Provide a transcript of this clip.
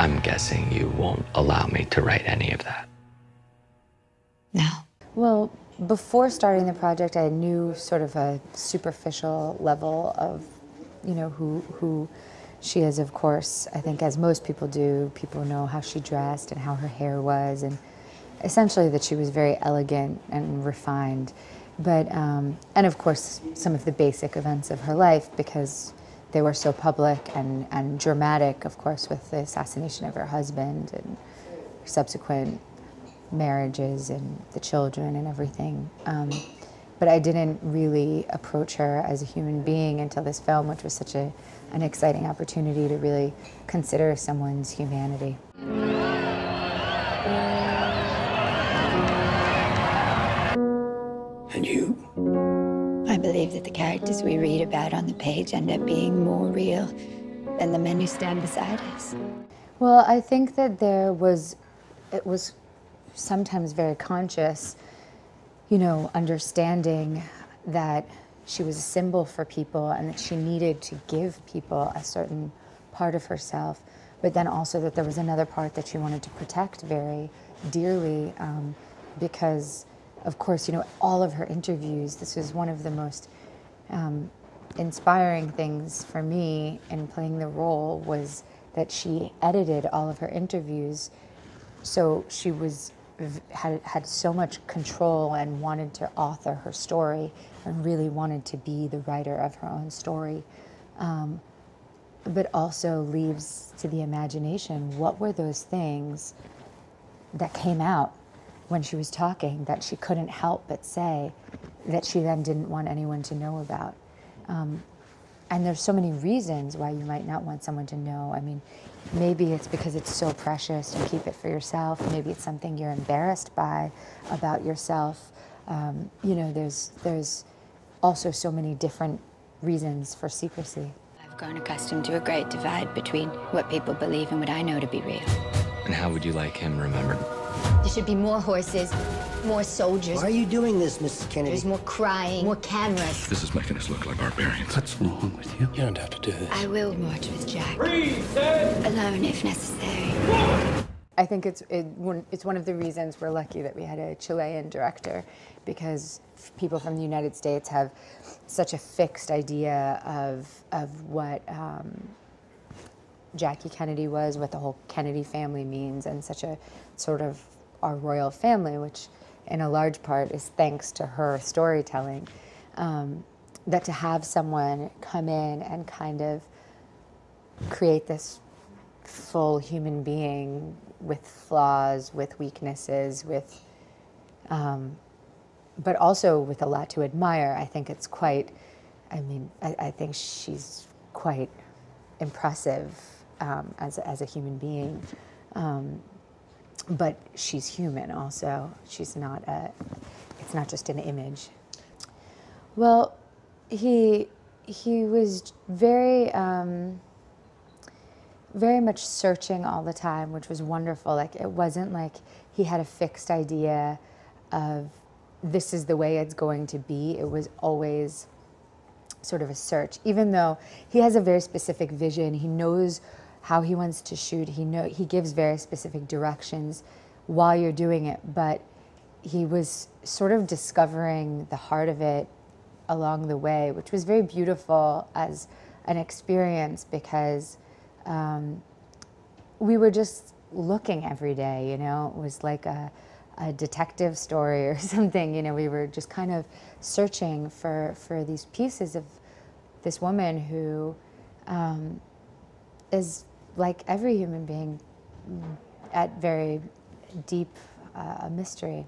I'm guessing you won't allow me to write any of that. No. Well, before starting the project, I knew sort of a superficial level of, you know, who she is, of course. I think as most people do, people know how she dressed and how her hair was, and essentially that she was very elegant and refined. But, and of course, some of the basic events of her life, because they were so public and dramatic, of course, with the assassination of her husband and subsequent marriages and the children and everything. But I didn't really approach her as a human being until this film, which was such an exciting opportunity to really consider someone's humanity. And you? I believe that the characters we read about on the page end up being more real than the men who stand beside us. Well, I think that it was sometimes very conscious, you know, understanding that she was a symbol for people and that she needed to give people a certain part of herself, but then also that there was another part that she wanted to protect very dearly, because of course, you know, all of her interviews, this was one of the most inspiring things for me in playing the role, was that she edited all of her interviews. So she had so much control and wanted to author her story and really wanted to be the writer of her own story. But also leaves to the imagination, what were those things that came out when she was talking that she couldn't help but say, that she then didn't want anyone to know about. And there's so many reasons why you might not want someone to know. I mean, maybe it's because it's so precious and keep it for yourself. Maybe it's something you're embarrassed by about yourself. You know, there's also so many different reasons for secrecy. I've grown accustomed to a great divide between what people believe and what I know to be real. And how would you like him remembered? There should be more horses, more soldiers. Why are you doing this, Mrs. Kennedy? There's more crying, more cameras. This is making us look like barbarians. What's wrong with you? You don't have to do this. I will march with Jack. Alone if necessary. I think it's one of the reasons we're lucky that we had a Chilean director, because people from the United States have such a fixed idea of what Jackie Kennedy was, what the whole Kennedy family means, and such a sort of our royal family, which in a large part is thanks to her storytelling, that to have someone come in and kind of create this full human being with flaws, with weaknesses, with, but also with a lot to admire. I think it's quite, I mean, I think she's quite impressive as a human being. But she's human also. She's not it's not just an image. Well, he was very much searching all the time, which was wonderful. Like, it wasn't like he had a fixed idea of this is the way it's going to be. It was always sort of a search, even though he has a very specific vision. He knows how he wants to shoot. He gives very specific directions while you're doing it, but he was sort of discovering the heart of it along the way, which was very beautiful as an experience, because we were just looking every day, you know. It was like a detective story or something, you know. We were just kind of searching for these pieces of this woman who is, like every human being, at very deep a mystery.